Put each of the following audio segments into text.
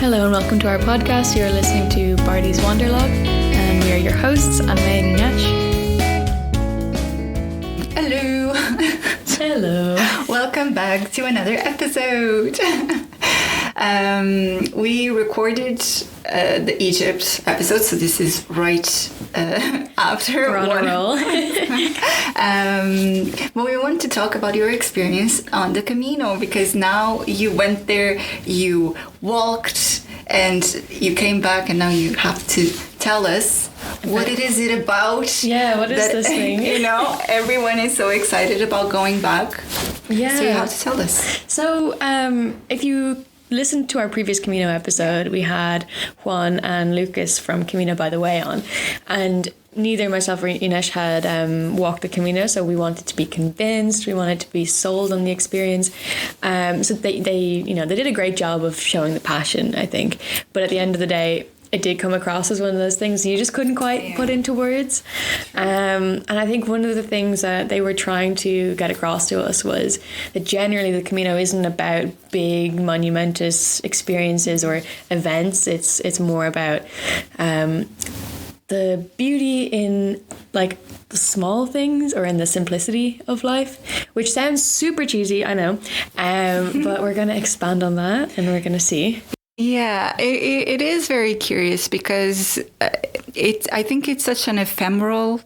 Hello and welcome to our podcast. You're listening to Barty's Wanderlog and we are your hosts, AnnaMai and Inês. Hello. Hello. Welcome back to another episode. We recorded the Egypt episode, so this is right after We're on a roll. But we want to talk about your experience on the Camino, because now you went there, you walked, and you came back, and now you have to tell us what it is about. Yeah, what is this thing? You know, everyone is so excited about going back. Yeah. So you have to tell us. So if you listened to our previous Camino episode, we had Juan and Lucas from Camino By The Way on, and neither myself or Inês had walked the Camino, so we wanted to be convinced, we wanted to be sold on the experience. So they did a great job of showing the passion, I think. But at the end of the day, it did come across as one of those things you just couldn't quite put into words. And I think one of the things that they were trying to get across to us was that generally the Camino isn't about big monumentous experiences or events. It's more about the beauty in like the small things or in the simplicity of life, which sounds super cheesy, I know, but we're going to expand on that and we're going to see. Yeah, it is very curious because I think it's such an ephemeral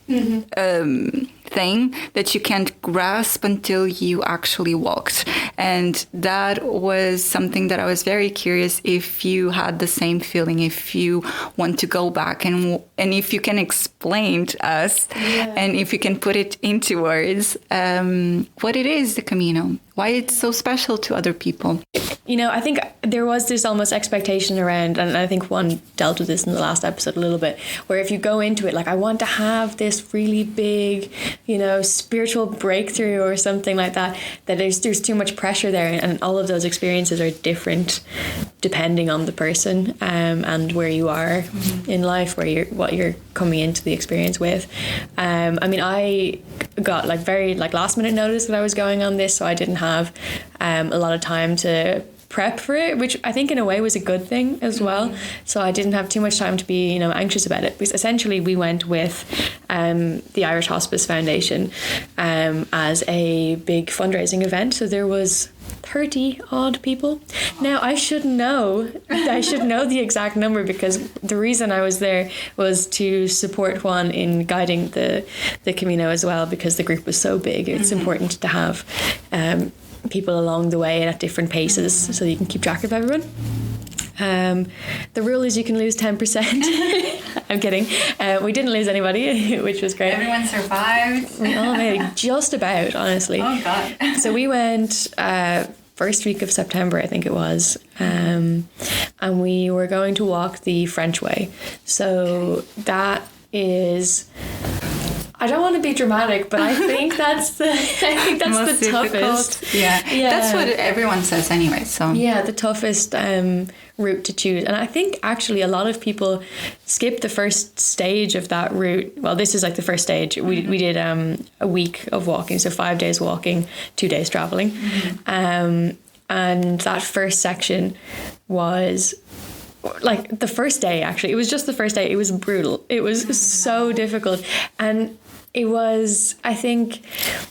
thing that you can't grasp until you actually walked. And that was something that I was very curious if you had the same feeling, if you want to go back and if you can explain to us and if you can put it into words, what it is, the Camino, why it's so special to other people. You know, I think there was this almost expectation around, and I think one dealt with this in the last episode a little bit, where if you go into it like, I want to have this really big, you know, spiritual breakthrough or something like that, that there's too much pressure there, and all of those experiences are different depending on the person and where you are in life, what you're coming into the experience with. I mean, I got very last minute notice that I was going on this, so I didn't have a lot of time to prep for it, which I think in a way was a good thing as well. So I didn't have too much time to be, anxious about it, because essentially we went with the Irish Hospice Foundation as a big fundraising event. So there was 30 odd people. Now I should know the exact number, because the reason I was there was to support Juan in guiding the Camino as well, because the group was so big. It's important to have people along the way and at different paces so you can keep track of everyone. The rule is you can lose 10%. I'm kidding. We didn't lose anybody, which was great. Everyone survived. Maybe just about, honestly. Oh God. So we went first week of September, I think it was, and we were going to walk the French way. So that is, I don't want to be dramatic, but I think that's the toughest. Yeah, that's what everyone says anyway. So yeah, the toughest route to choose. And I think actually a lot of people skip the first stage of that route. Well, this is like the first stage. We did a week of walking, so 5 days walking, 2 days traveling, and that first section was like the first day. Actually, it was just the first day. It was brutal. It was so difficult, and it was, I think,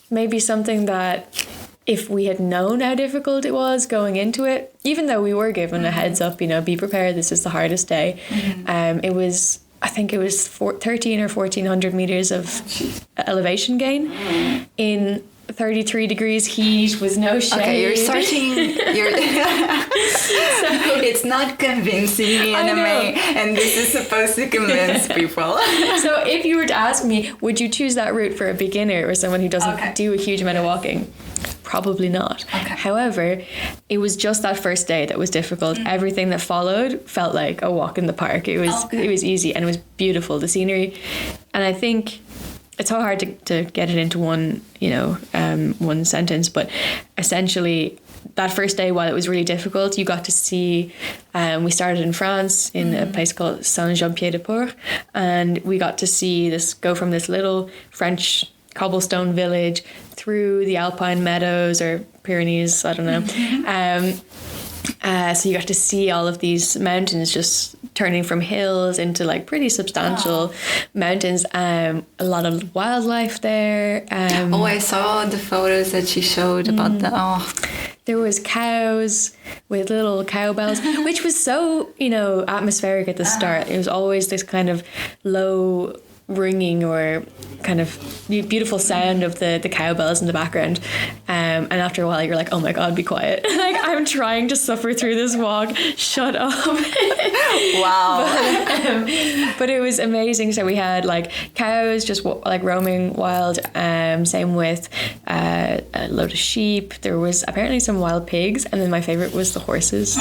maybe something that if we had known how difficult it was going into it, even though we were given a heads up, be prepared, this is the hardest day. It was, I think it was 13 or 1400 meters of elevation gain in 33 degrees heat with no shade. Okay, you're starting. So it's not convincing me, AnnaMai, and this is supposed to convince people. So if you were to ask me, would you choose that route for a beginner or someone who doesn't do a huge amount of walking? Probably not. Okay. However, it was just that first day that was difficult. Everything that followed felt like a walk in the park. It was easy and it was beautiful, the scenery, and I think it's so hard to get it into one sentence, but essentially that first day, while it was really difficult, you got to see, we started in France in a place called Saint-Jean-Pied-de-Port, and we got to see go from this little French cobblestone village through the Alpine meadows or Pyrenees, I don't know, So you got to see all of these mountains just turning from hills into like pretty substantial mountains. A lot of wildlife there. I saw the photos that she showed about There was cows with little cowbells, which was so, atmospheric at the start. It was always this kind of low ringing or kind of beautiful sound of the cowbells in the background, and after a while you're like, oh my god, be quiet. Like, I'm trying to suffer through this walk, shut up. Wow. But it was amazing. So we had like cows just like roaming wild, same with a load of sheep. There was apparently some wild pigs, and then my favorite was the horses.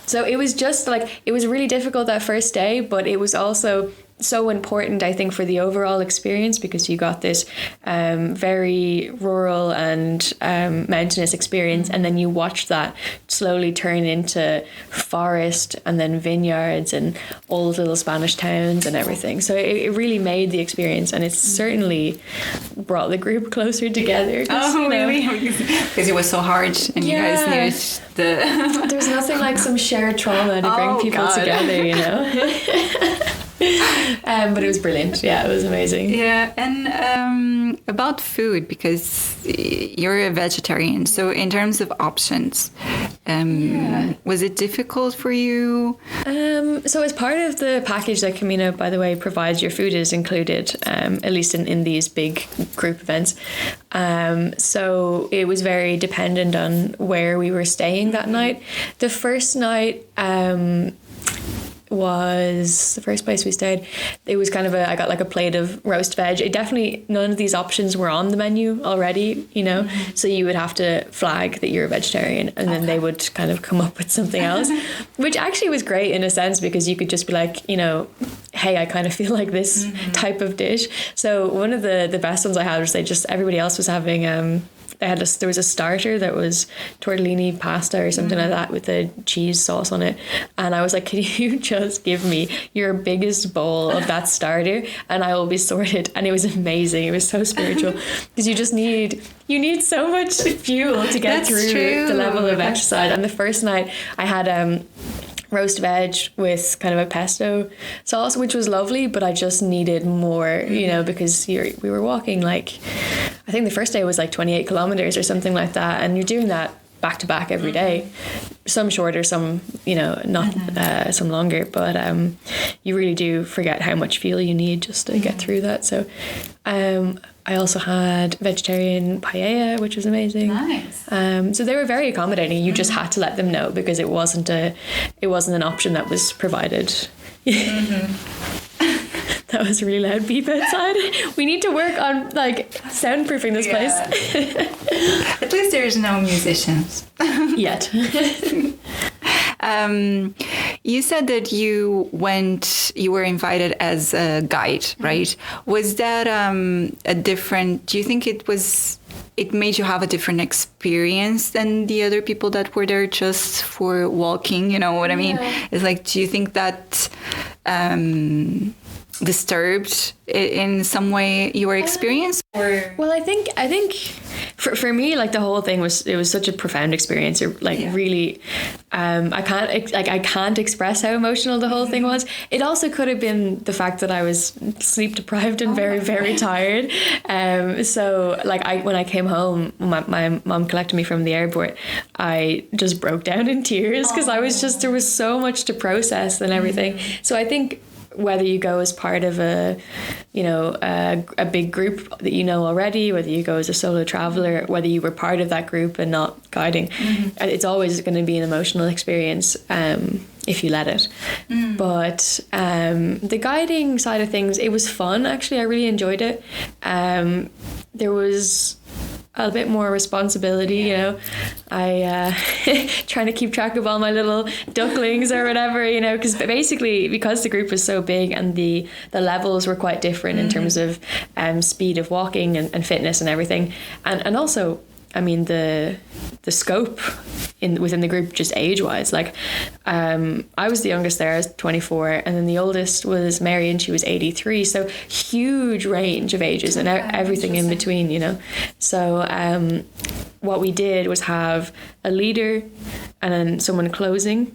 So it was just like, it was really difficult that first day, but it was also so important, I think, for the overall experience, because you got this very rural and mountainous experience, and then you watched that slowly turn into forest and then vineyards and old little Spanish towns and everything. So it really made the experience, and it certainly brought the group closer together. Really? Because it was so hard, and you guys knew the... There's nothing like some shared trauma to bring people together, but it was brilliant. Yeah, it was amazing. Yeah, and about food, because you're a vegetarian, so in terms of options, was it difficult for you? So as part of the package that Camino, by the way, provides, your food is included, at least in these big group events. So it was very dependent on where we were staying that night. The first night, was the first place we stayed. It was kind of I got like a plate of roast veg. It definitely, none of these options were on the menu already, so you would have to flag that you're a vegetarian, and then they would kind of come up with something else, which actually was great in a sense, because you could just be like, hey, I kind of feel like this type of dish. So one of the best ones I had was everybody else was having there was a starter that was tortellini pasta or something like that with a cheese sauce on it, and I was like, can you just give me your biggest bowl of that starter and I will be sorted? And it was amazing. It was so spiritual, because you need so much fuel to get through the level of exercise. And the first night I had roast veg with kind of a pesto sauce, which was lovely, but I just needed more, because we were walking like, I think the first day was like 28 kilometers or something like that, and you're doing that back to back every day, some shorter, some not some longer, but you really do forget how much fuel you need just to get through that. So I also had vegetarian paella, which was amazing. Nice. So they were very accommodating. You just had to let them know, because it wasn't an option that was provided. That was a really loud beep outside. We need to work on like soundproofing this place. At least there's no musicians yet. You said that you were invited as a guide, right? Was that do you think it made you have a different experience than the other people that were there just for walking? You know what I mean? It's like, do you think that disturbed in some way your experience? Well, I think for me, like, the whole thing was such a profound experience. Really, I can't express how emotional the whole thing was. It also could have been the fact that I was sleep deprived and very, very tired. So like when I came home, my mom collected me from the airport. I just broke down in tears, because there was so much to process and everything. So I think whether you go as part of a big group that already, whether you go as a solo traveler, whether you were part of that group and not guiding, it's always going to be an emotional experience if you let it. But the guiding side of things, it was fun. Actually, I really enjoyed it. There was a bit more responsibility, I trying to keep track of all my little ducklings or whatever, because the group was so big and the levels were quite different in terms of speed of walking and fitness and everything, and also, I mean, the scope within the group, just age-wise. Like, I was the youngest there, I was 24, and then the oldest was Mary, and she was 83. So huge range of ages and everything in between, So what we did was have a leader and then someone closing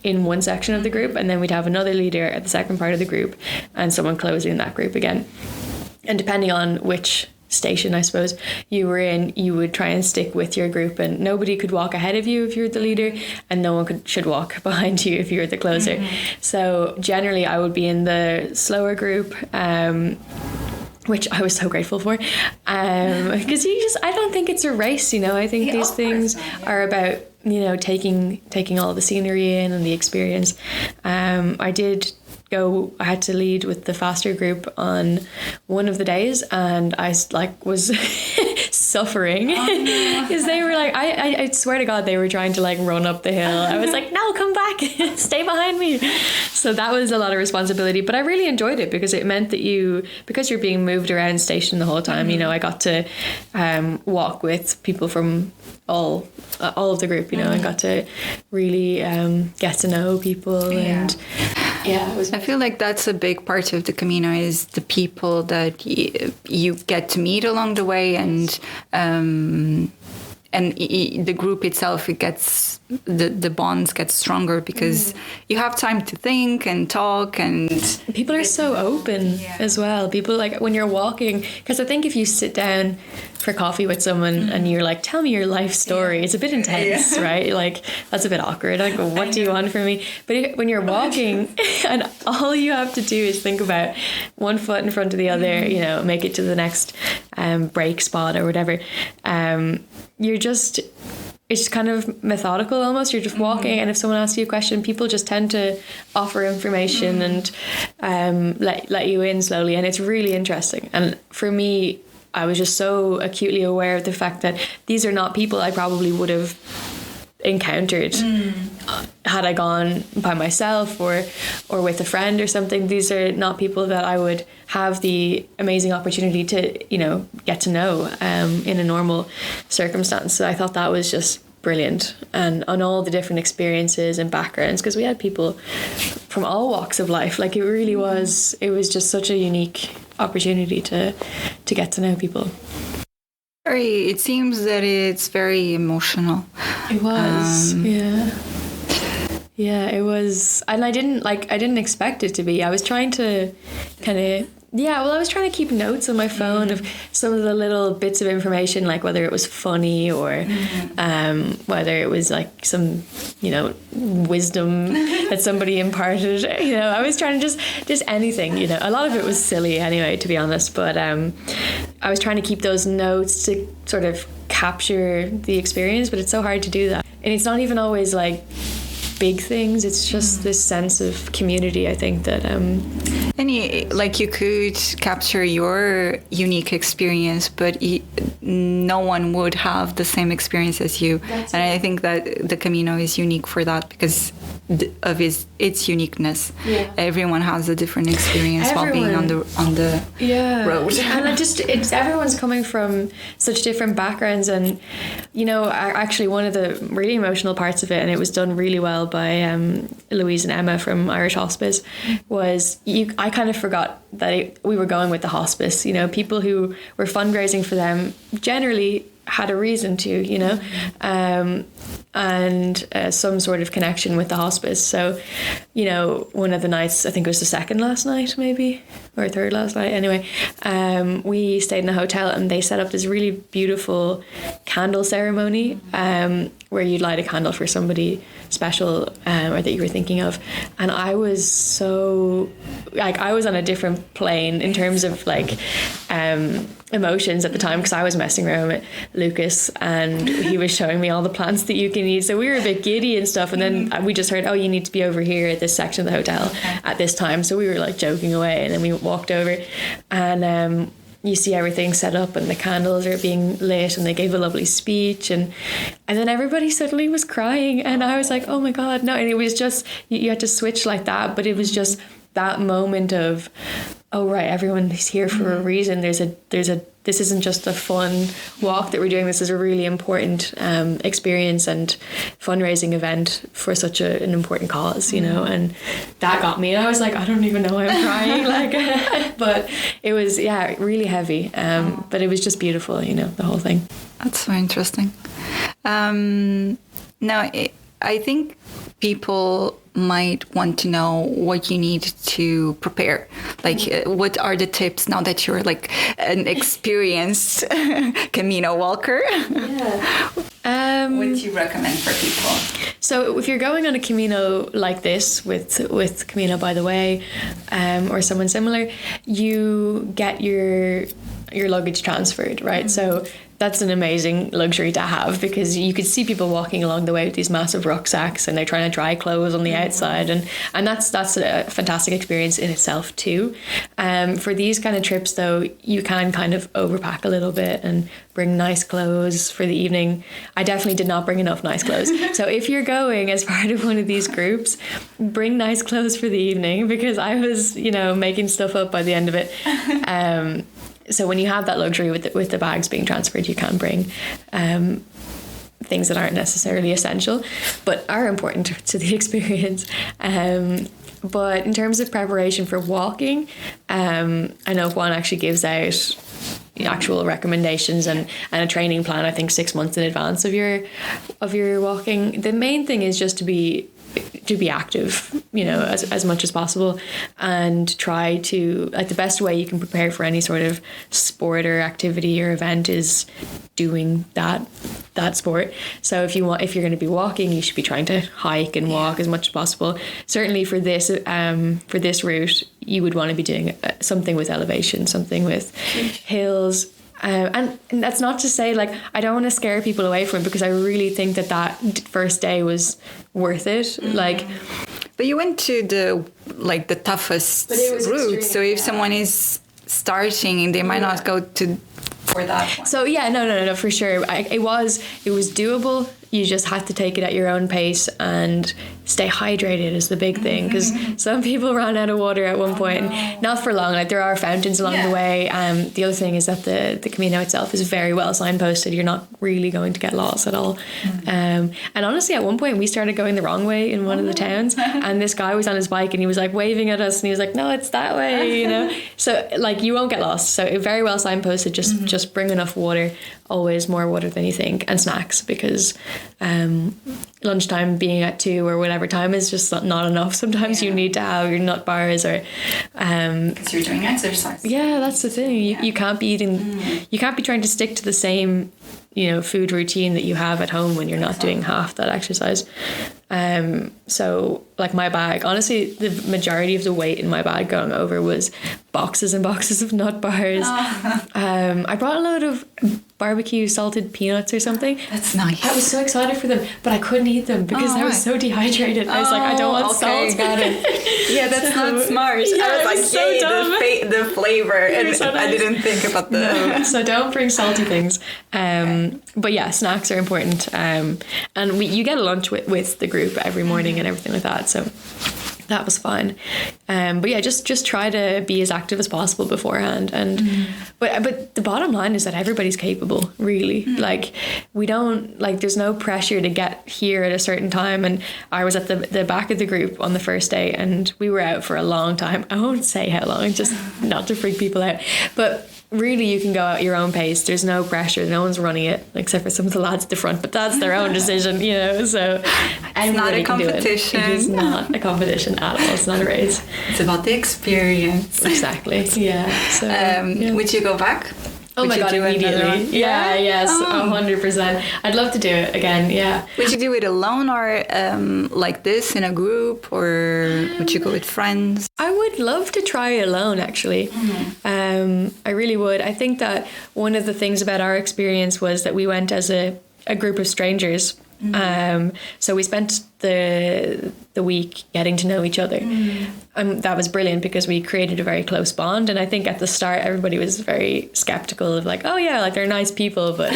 in one section of the group, and then we'd have another leader at the second part of the group and someone closing that group again. And depending on which station, I suppose, you were in, you would try and stick with your group, and nobody could walk ahead of you if you're the leader, and no one should walk behind you if you're the closer. So generally I would be in the slower group, which I was so grateful for, because I don't think it's a race, you know. I think these things are about, you know, taking all the scenery in and the experience. I had to lead with the faster group on one of the days, and I was suffering because they were like, I swear to God, they were trying to like run up the hill. I was like, no, come back, stay behind me. So that was a lot of responsibility, but I really enjoyed it because it meant that because you're being moved around station the whole time, you know, I got to walk with people from all of the group, you know, and got to really get to know people. And I feel like that's a big part of the Camino, is the people that you get to meet along the way, and the group itself, it gets the bonds get stronger because you have time to think and talk, and people are so open as well. People, like, when you're walking, because I think if you sit down for coffee with someone and you're like, tell me your life story, it's a bit intense, right? Like, that's a bit awkward. Like, what do you want from me? But when you're walking and all you have to do is think about one foot in front of the other, you know, make it to the next break spot or whatever, it's kind of methodical almost. You're just walking, and if someone asks you a question, people just tend to offer information and let you in slowly, and it's really interesting. And for me, I was just so acutely aware of the fact that these are not people I probably would have encountered had I gone by myself or with a friend or something. These are not people that I would have the amazing opportunity to, you know, get to know in a normal circumstance. So I thought that was just brilliant, and on all the different experiences and backgrounds, because we had people from all walks of life. Like, it was just such a unique opportunity to get to know people. It seems that it's very emotional. It was, yeah, it was, and I didn't expect it to be. I was trying to I was trying to keep notes on my phone of some of the little bits of information, like whether it was funny or whether it was like some, you know, wisdom that somebody imparted. You know, I was trying to just anything, you know. A lot of it was silly anyway, to be honest, but I was trying to keep those notes to sort of capture the experience, but it's so hard to do that. And it's not even always like big things, it's just this sense of community, I think, that you could capture your unique experience, but no one would have the same experience as you. And I think that the Camino is unique for that because of its uniqueness. Everyone has a different experience while being on the road. And everyone's coming from such different backgrounds, and you know, actually one of the really emotional parts of it, and it was done really well by Louise and Emma from Irish Hospice, was I kind of forgot that we were going with the hospice. You know, people who were fundraising for them generally had a reason to, you know, and some sort of connection with the hospice. So, you know, one of the nights, I think it was the second last night maybe, or third last night anyway, we stayed in a hotel and they set up this really beautiful candle ceremony where you'd light a candle for somebody special or that you were thinking of. And I was so, like, I was on a different plane in terms of like emotions at the time, because I was messing around with Lucas and he was showing me all the plants that you can eat. So we were a bit giddy and stuff, and then we just heard, oh, you need to be over here at this section of the hotel at this time. So we were like joking away, and then we walked over and you see everything set up and the candles are being lit and they gave a lovely speech, and then everybody suddenly was crying, and I was like, oh my God, no. And it was just, you had to switch like that, but it was just that moment of, oh right, everyone is here for a reason. There's a this isn't just a fun walk that we're doing. This is a really important experience and fundraising event for such an important cause, you know. And that got me. And I was like, I don't even know why I'm crying. Like, but it was, really heavy. But it was just beautiful, you know, the whole thing. That's so interesting. No, I think people might want to know what you need to prepare. Like, what are the tips now that you're like an experienced Camino walker? Yeah. What do you recommend for people? So if you're going on a Camino like this with Camino By The Way, or someone similar, you get your luggage transferred, right? Mm-hmm. So that's an amazing luxury to have, because you could see people walking along the way with these massive rucksacks and they're trying to dry clothes on the outside, and that's a fantastic experience in itself too. For these kind of trips though, you can kind of overpack a little bit and bring nice clothes for the evening. I definitely did not bring enough nice clothes. So if you're going as part of one of these groups, bring nice clothes for the evening, because I was, making stuff up by the end of it. So when you have that luxury with the bags being transferred, you can bring things that aren't necessarily essential, but are important to the experience. But in terms of preparation for walking, I know Juan actually gives out actual recommendations and a training plan, I think 6 months in advance of your walking. The main thing is just to be active, as much as possible, and try to, like, the best way you can prepare for any sort of sport or activity or event is doing that sport. So if you're going to be walking, you should be trying to hike and walk as much as possible. Certainly for this route, you would want to be doing something with elevation, something with hills. And that's not to say, like, I don't want to scare people away from it, because I really think that first day was worth it. Mm-hmm. Like, but you went to the toughest route. Extreme, so if someone is starting, they might not go for that one. So yeah, no, for sure. It was doable. You just had to take it at your own pace and stay hydrated is the big thing, because some people ran out of water at one point. And not for long. Like, there are fountains along the way. The other thing is that the Camino itself is very well signposted. You're not really going to get lost at all. And honestly, at one point we started going the wrong way in one of the towns, and this guy was on his bike and he was like waving at us and he was like, no, it's that way, So like, you won't get lost. So very well signposted. Just bring enough water. Always more water than you think, and snacks, because lunchtime being at 2 or whatever time is just not enough. Sometimes you need to have your nut bars, or because you're doing exercise. Yeah, that's the thing. You can't be eating. You can't be trying to stick to the same food routine that you have at home when you're not doing half that exercise. So like, my bag, honestly, the majority of the weight in my bag going over was boxes and boxes of nut bars. I brought a load of barbecue salted peanuts or something. That's nice. I was so excited for them, but I couldn't eat them because I was so dehydrated. I was like, I don't want salt. Got it. Yeah, that's not smart. Yeah, I was like, so dumb. The flavor, and so I didn't think about the... No, so don't bring salty things. But yeah, snacks are important. And you get a lunch with the group every morning and everything like that. So that was fine. But yeah, just try to be as active as possible beforehand. And but the bottom line is that everybody's capable, really. Like, we don't, like, there's no pressure to get here at a certain time. And I was at the back of the group on the first day, and we were out for a long time. I won't say how long, just not to freak people out. But really, you can go at your own pace. There's no pressure. No one's running it, except for some of the lads at the front. But that's their own decision, So it's not a competition. It is not a competition at all. It's not a race. It's about the experience. Exactly. Yeah. So, would you go back? Oh my God, immediately. Yeah, yes, 100%. I'd love to do it again, yeah. Would you do it alone, or like this in a group, or would you go with friends? I would love to try it alone, actually. I really would. I think that one of the things about our experience was that we went as a group of strangers. So we spent the week getting to know each other. That was brilliant, because we created a very close bond. And I think at the start, everybody was very skeptical of, like, oh yeah, like, they're nice people, but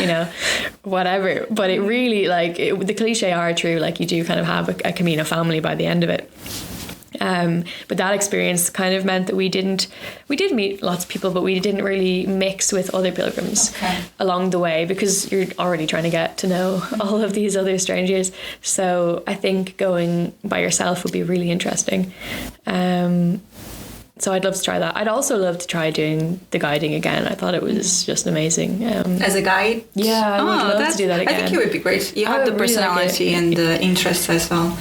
whatever. But it really, like, the cliche are true. Like, you do kind of have a Camino family by the end of it. But that experience kind of meant that we did meet lots of people, but we didn't really mix with other pilgrims along the way, because you're already trying to get to know all of these other strangers. So I think going by yourself would be really interesting. So I'd love to try that. I'd also love to try doing the guiding again. I thought it was just amazing. As a guide? Yeah, I would love to do that again. I think you would be great. You have the personality really and the interest as well.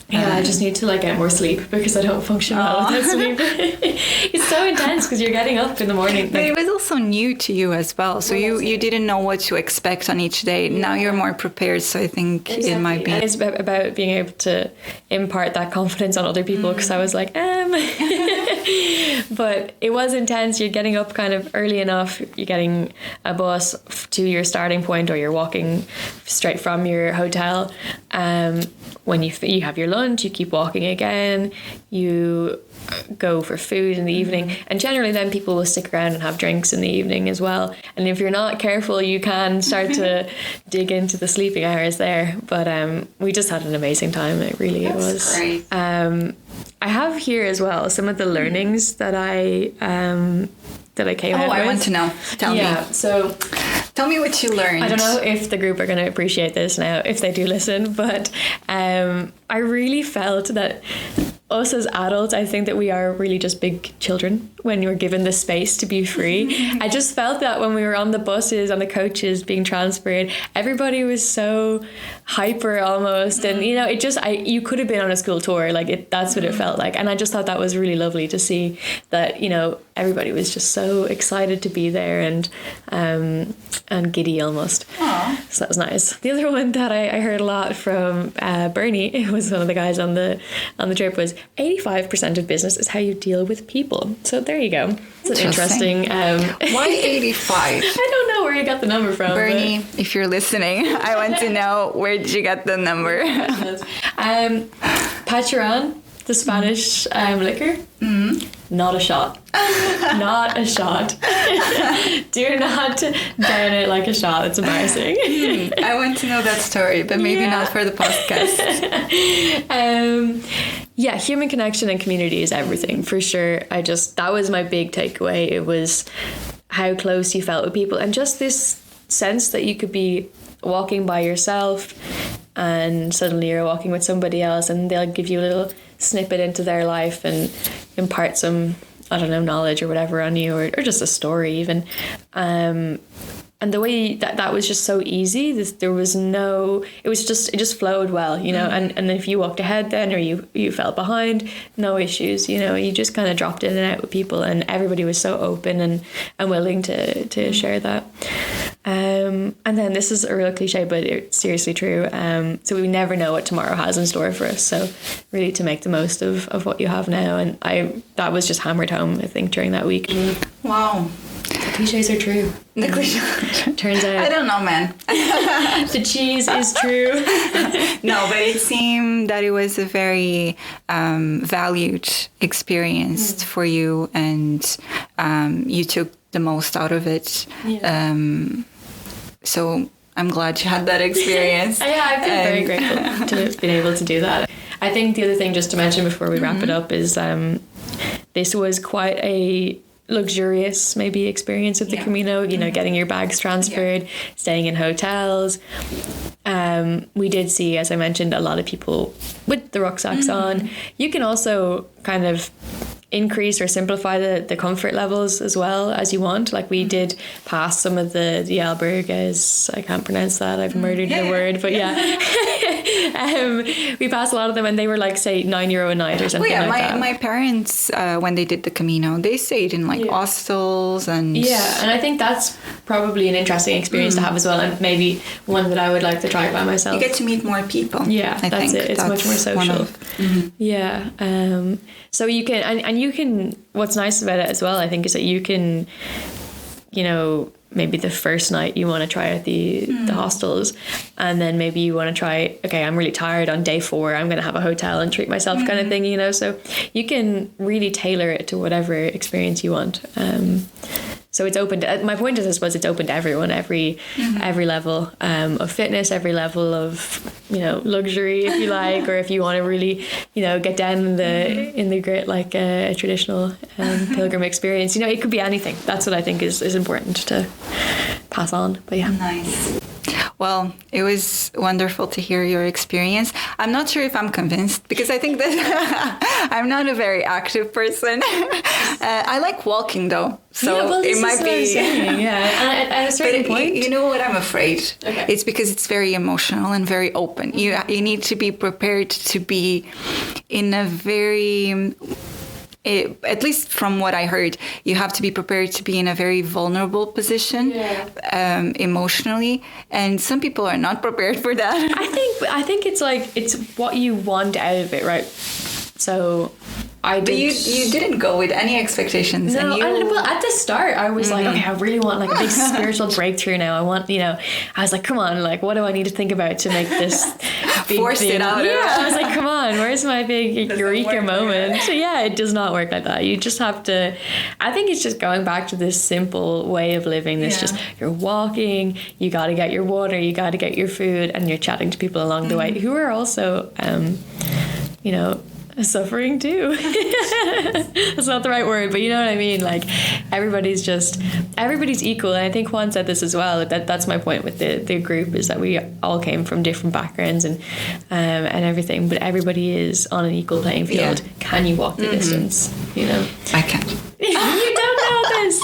Yeah, I just need to get more sleep because I don't function well without sleep. It's so intense because you're getting up in the morning. But it was also new to you as well. So you didn't know what to expect on each day. Yeah. Now you're more prepared. So I think it might be. It's about being able to impart that confidence on other people because I was like, But it was intense. You're getting up kind of early enough. You're getting a bus to your starting point, or you're walking straight from your hotel. When you have your lunch, you keep walking again. You go for food in the evening, and generally then people will stick around and have drinks in the evening as well. And if you're not careful, you can start to dig into the sleeping hours there. But we just had an amazing time. It really was. Great. I have here as well some of the learnings that I came out with. I want to know. Tell me. So tell me what you learned. I don't know if the group are going to appreciate this now, if they do listen, but I really felt that us as adults, I think that we are really just big children when you're given the space to be free. I just felt that when we were on the buses, on the coaches being transferred, everybody was so hyper almost. And, you could have been on a school tour. That's what it felt like. And I just thought that was really lovely to see that, everybody was just so excited to be there and giddy almost. Aww. So that was nice. The other one that I heard a lot from Bernie, who was one of the guys on the trip, was 85% of business is how you deal with people. So there you go. It's an interesting. Why 85? I don't know where you got the number from. Bernie, if you're listening, I want to know, where did you get the number? Pacharan, the Spanish liquor. Mm-hmm. Not a shot. Not a shot. Do not down it like a shot. It's embarrassing. I want to know that story, but maybe not for the podcast. Human connection and community is everything, for sure. That was my big takeaway. It was how close you felt with people, and just this sense that you could be walking by yourself and suddenly you're walking with somebody else and they'll give you a little snippet into their life and impart some, knowledge or whatever on you, or just a story even. And the way that was just so easy, it just flowed well, and then if you walked ahead then, or you fell behind, no issues, you just kind of dropped in and out with people, and everybody was so open and willing to share that. And then this is a real cliche, but it's seriously true. So we never know what tomorrow has in store for us. So really to make the most of what you have now. And that was just hammered home, I think, during that week. Wow. The cliches are true. The cliches. Turns out. I don't know, man. The cheese is true. No, but it seemed that it was a very valued experience for you, and you took the most out of it. Yeah. So I'm glad you had that experience. Yeah, I feel very grateful to have been able to do that. I think the other thing just to mention before we wrap it up is this was quite a luxurious maybe experience of the Camino, getting your bags transferred, staying in hotels. We did see, as I mentioned, a lot of people with the rucksacks on. You can also kind of increase or simplify the comfort levels as well as you want. Like we did pass some of the albergues. I can't pronounce that. I've murdered the word, but we passed a lot of them, and they were like, say, €9 a night or something that. My parents, when they did the Camino, they stayed in hostels and... Yeah, and I think that's probably an interesting experience to have as well, and maybe one that I would like to try by myself. You get to meet more people. Yeah, that's it. It's much more social. Yeah. So you can, and you can, what's nice about it as well, I think, is that you can, maybe the first night you want to try out the hostels, and then maybe you want to try, okay, I'm really tired on day 4, I'm going to have a hotel and treat myself kind of thing, so you can really tailor it to whatever experience you want. So it's open to, my point is, I suppose, it's open to everyone, every level of fitness, every level of, luxury, if you like, or if you want to really, get down in the grit like a traditional pilgrim experience. It could be anything. That's what I think is important to pass on. But yeah. Nice. Well, it was wonderful to hear your experience. I'm not sure if I'm convinced because I think that I'm not a very active person. I like walking though, so it might be. Yeah, and at a certain point, you know what I'm afraid? Okay. It's because it's very emotional and very open. You need to be prepared to be in a very. At least from what I heard, you have to be prepared to be in a very vulnerable position emotionally, and some people are not prepared for that. I think it's like it's what you want out of it, right? So But you didn't go with any expectations. No, well, at the start, I was like, okay, I really want like a big spiritual breakthrough now. I want, I was like, come on, like, what do I need to think about to make this big force thing? it out? Yeah, I was like, come on, where's my big eureka moment? So yeah, it does not work like that. You just have to. I think it's just going back to this simple way of living. This just you're walking, you got to get your water, you got to get your food, and you're chatting to people along the way who are also, suffering too. That's not the right word, but you know what I mean. Like everybody's equal, and I think Juan said this as well. That's my point with the group is that we all came from different backgrounds and everything, but everybody is on an equal playing field. Yeah. Can you walk the distance? I can't. You don't know this.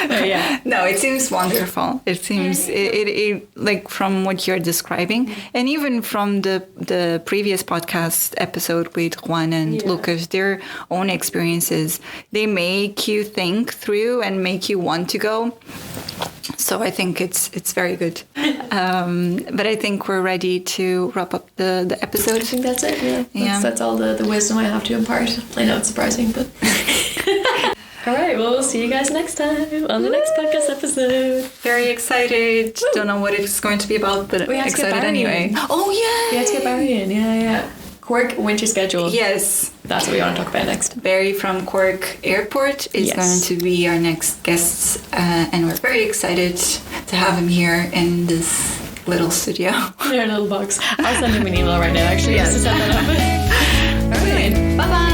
But yeah. No, it seems wonderful. It seems it like from what you're describing, and even from the previous podcast episode with Juan and Lucas, their own experiences, they make you think through and make you want to go. So I think it's very good. But I think we're ready to wrap up the episode. I think that's it. Yeah. That's all the wisdom I have to impart. I know it's surprising, but all right, well, we'll see you guys next time on the next podcast episode. Very excited. Woo. Don't know what it's going to be about, but we have excited anyway. Oh, yeah. We have to get Barry in. Yeah. Cork winter schedule. Yes. That's what we want to talk about next. Barry from Cork Airport is going to be our next guest, and we're very excited to have him here in this little studio. In our little box. I'll send him an email right now, actually. Yes. To set that up. All right. Bye-bye.